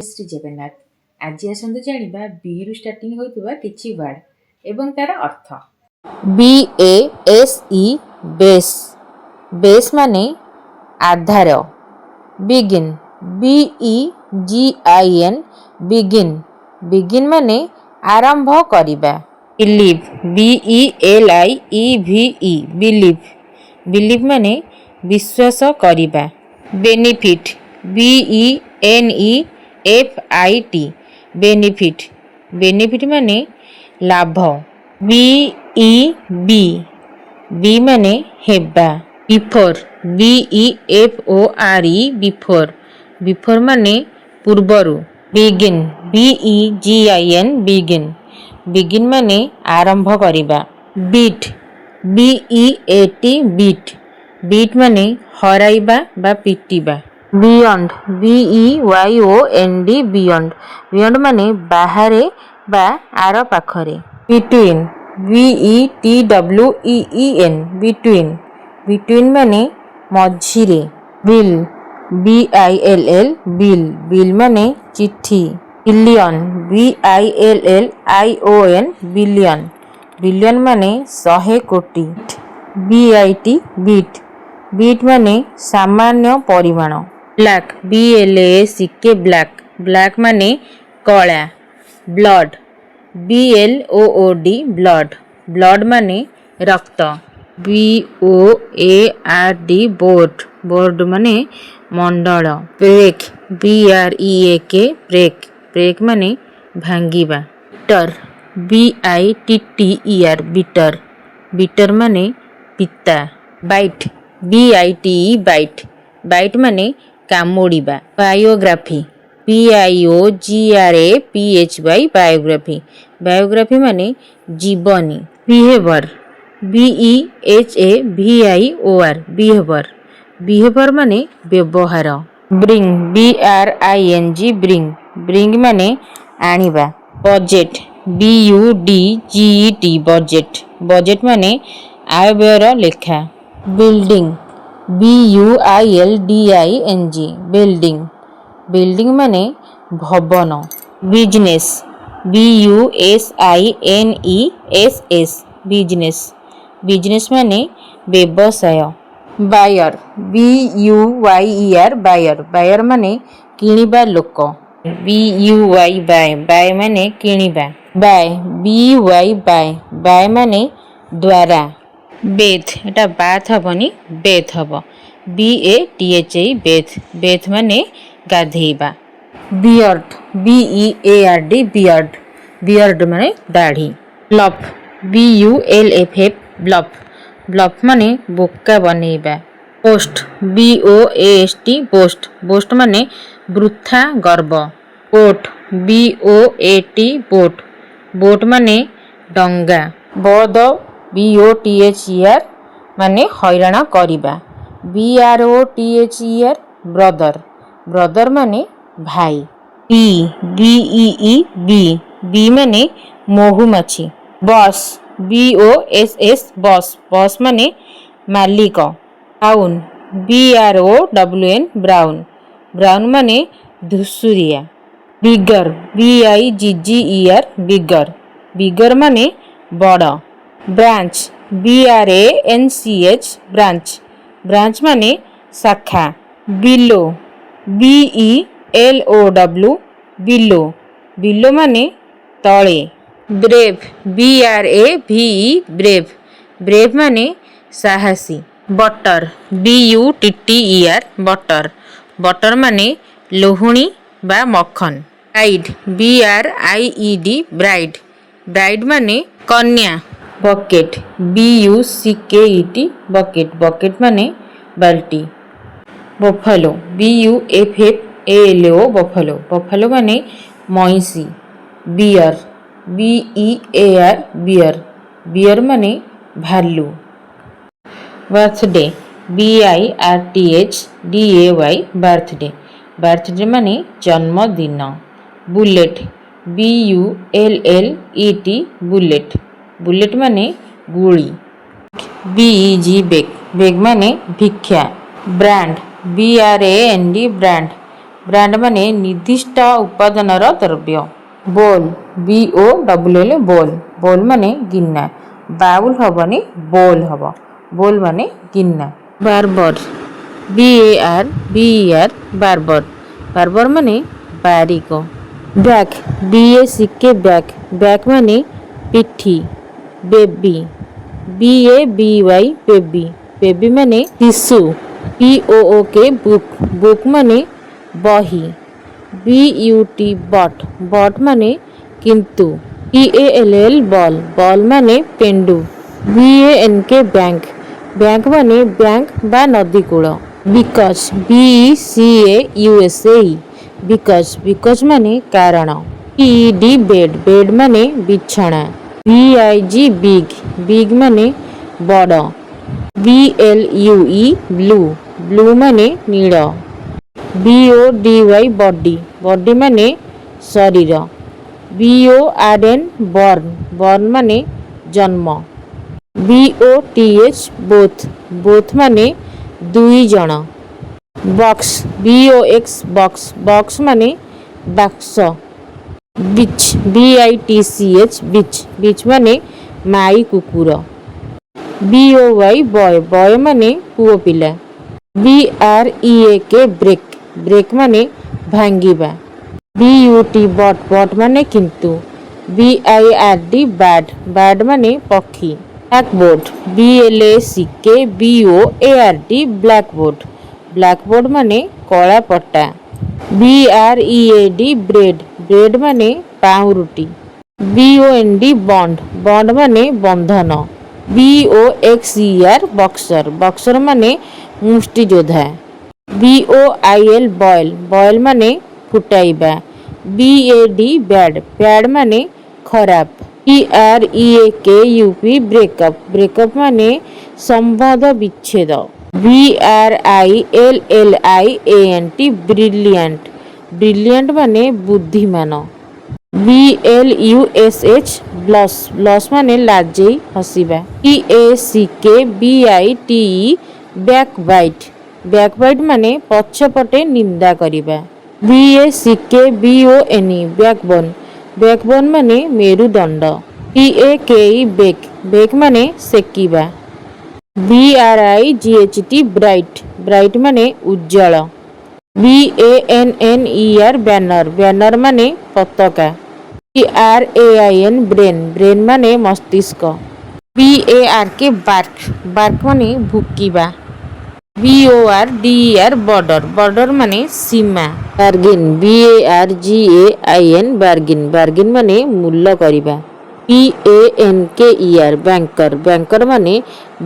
श्री जगन्नाथ आज आसतु जानिबा बी रु स्टार्टिंग होइतबा किछि वर्ड एवं तार अर्थ। BASE बेस बेस माने आधार। बिगिन BEGIN बिगिन बिगिन माने आरंभ करिबा। बिलीव BELIEVE बिलीव बिलीव माने विश्वास करिबा। बेनिफिट BENEFIT बेनिफिट बेनिफिट माने लाभ। BEB बी माने हेबा। बिफोर BEFORE बिफोर बिफोर माने पूर्वरु। बिगिन BEGIN बिगिन बिगिन माने आरंभ करिबा। बीट BEAT बीट बीट माने हराइबा बा पिटिबा। बियॉन्ड BEYOND बियॉन्ड बियॉन्ड माने बाहरे बा आर पाखरे। बिटवीन BETWEEN बिटवीन बिटवीन माने मझिरे। बिल BILL बिल बिल माने चिट्ठी। बिलियन BILLION बिलियन बिलियन माने 100 कोटी। BIT बीट बीट माने सामान्य परिमाण। ब्लैक BLACK ब्लैक ब्लैक माने कला। ब्लड BLOOD ब्लड ब्लड माने रक्त। BOARD बोर्ड बोर्ड माने मंडल। ब्रेक BREAK ब्रेक ब्रेक माने भांगिबा। बिटर BITTER बिटर बिटर माने पिता। बाइट BITE बाइट बाइट माने कामुड़िबा। बायोग्राफी BIOGRAPHY बायोग्राफी बायोग्राफी माने जीवनी। बिहेवियर BEHAVIOR बिहेवियर बिहेवियर माने व्यवहार। ब्रिंग BRING ब्रिंग ब्रिंग माने आनिबा। बजेट BUDGET बजेट बजेट माने आय व्ययर लेखा। बिल्डिंग BUILDING बिल्डिंग बिल्डिंग माने भवन। बिजनेस BUSINESS बिजनेस बिजनेस माने व्यवसाय। बायर BUYER बायर बायर माने किनिबा लोक। BUY बाय बाय माने किनिबा। बाय BY बाय बाय माने द्वारा। बेथ एटा बाथ हबनी बेथ हब BATH बेथ बेथ माने गाधेइबा। बियर्ड BEARD बियर्ड बियर्ड माने दाढ़ी। ब्लफ BULFF ब्लफ ब्लफ माने बोका बनेइबा। पोस्ट BOAST पोस्ट पोस्ट माने वृथा गर्व। बोट BOAT बोट बोट माने डंगा। बद BOTHER माने हैराण करिबा। BROTHER ब्रदर ब्रदर माने भाई। BEE बी माने महुमाछी। बस BOSS बस बस माने मालिक। ब्राउन BROWN ब्राउन ब्राउन माने धुसुरिया। बिगर BIGGER बिगर बिगर माने बड़। ब्रांच BRANCH ब्रांच ब्रांच माने शाखा। बिलो BELOW बिलो बिलो माने तळे। ब्रेव BRAVE ब्रेव ब्रेव माने साहसी। बटर BUTTER बटर बटर माने लोहुणी बा मक्खन। ब्राइड BRIED ब्राइड ब्राइड माने कन्या। बकेट BUCKET बकेट बकेट माने बाल्टी। बफालो BUFFALO बफालो बफालो माने मईसी। बियर BEAR बियर बियर माने भालू। बर्थडे BIRTHDAY बर्थडे बर्थडे माने जन्मदिन। बुलेट BULLET बुलेट बुलेट माने गुली। BEG बेग बेग माने भिक्षा। ब्रांड BRAND ब्रांड ବ୍ରାଣ୍ଡ ମାନେ ନିର୍ଦ୍ଦିଷ୍ଟ ଉପାଦାନର ଦ୍ରବ୍ୟ। ବୋଲ୍ BOWL ବୋଲ୍ ବୋଲ୍ ମାନେ ଗିନା। ବାଉଲ୍ ହବନି ବୋଲ୍ ହବ। ବୋଲ୍ ମାନେ ଗିନା। ବାର୍ବର BARBER ବାର୍ବର ବାର୍ବର ମାନେ Barik. Back BACK back back ମାନେ ପିଠି। ବେବି BABY ବେବି ବେବି ମାନେ ଶିଶୁ। BOOK ବୁକ୍ ବୁକ୍ ମାନେ ବହି। BUT ବଟ୍ ବଟ୍ ମାନେ କିନ୍ତୁ। BALL ବଲ୍ ବଲ୍ ମାନେ ପେଣ୍ଡୁ। BANK ବ୍ୟାଙ୍କ ବ୍ୟାଙ୍କ ମାନେ ବ୍ୟାଙ୍କ ବା ନଦୀକୂଳ। ବିକଜ BCAUSE ବିକଜ ମାନେ କାରଣ। BED ବେଡ୍ ବେଡ୍ ମାନେ ବିଛଣା। BIG ବିଗ୍ ମାନେ ବଡ଼। BLUE ବ୍ଲୁ ମାନେ ନୀଳ। BODY ବଡି ମାନେ ଶରୀର। BORN ବର୍ନ ମାନେ ଜନ୍ମ। BOTH ବୋଥ୍ ମାନେ ଦୁଇ ଜଣ। ବକ୍ସ ବକ୍ସ ମାନେ ବାକ୍ସ। ବିଚ୍ ବିଚ୍ ମାନେ ମାଇ କୁକୁର। BOY ବୟ ମାନେ ପୁଅ ପିଲା। BREAK ବ୍ରେକ୍ ମାନେ ଭାଙ୍ଗିବା। BUT ବଟ୍ ମାନେ କିନ୍ତୁ। BIRD ବାର୍ଡ ମାନେ ପକ୍ଷୀ। ବ୍ଲାକବୋର୍ଡ BLACK BOARD ବ୍ଲାକବୋର୍ଡ ମାନେ କଳା ପଟା। BREAD ବ୍ରେଡ୍ ମାନେ ପାଉଁରୁଟି। BOND ବଣ୍ଡ ମାନେ ବନ୍ଧନ। BOXER ବକ୍ସର ମାନେ ମୁଷ୍ଟିଯୋଦ୍ଧା। BOIL ବଏଲ୍ ମାନେ ଫୁଟାଇବା। BAD ବ୍ୟାଡ୍ ମାନେ ଖରାପ। BREAKUP ବ୍ରେକଅପ୍ ମାନେ ସମ୍ବନ୍ଧ ବିଚ୍ଛେଦ। BRILLIANT ବ୍ରିଲିଆଣ୍ଟ ମାନେ ବୁଦ୍ଧିମାନ। BLUSH ବ୍ଲସ୍ ମାନେ ଲାଜେଇ ହସିବା। BACKBITE ବ୍ୟାକ୍ ମାନେ ପଛପଟେ ନିନ୍ଦା କରିବା। BACKBON ବ୍ୟାକବୋନ୍ ମାନେ ମେରୁଦଣ୍ଡ। BAKE ବେକ୍ ମାନେ ସେକିବା। BRIGHT ବ୍ରାଇଟ୍ ମାନେ ଉଜ୍ଜଳ। BANNER ବ୍ୟାନର ମାନେ ପତାକା। BRAIN ବ୍ରେନ୍ ମାନେ ମସ୍ତିଷ୍କ। BARK ବାର୍କ ମାନେ ଭୁକିବା। BORDER ବର୍ଡର ମାନେ ସୀମା। ବାର୍ଗେନ୍ ବାର୍ଗେନ୍ ମାନେ ମୂଲ କରିବା। BANKER ବ୍ୟାଙ୍କର ମାନେ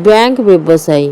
ବ୍ୟାଙ୍କ ବ୍ୟବସାୟୀ।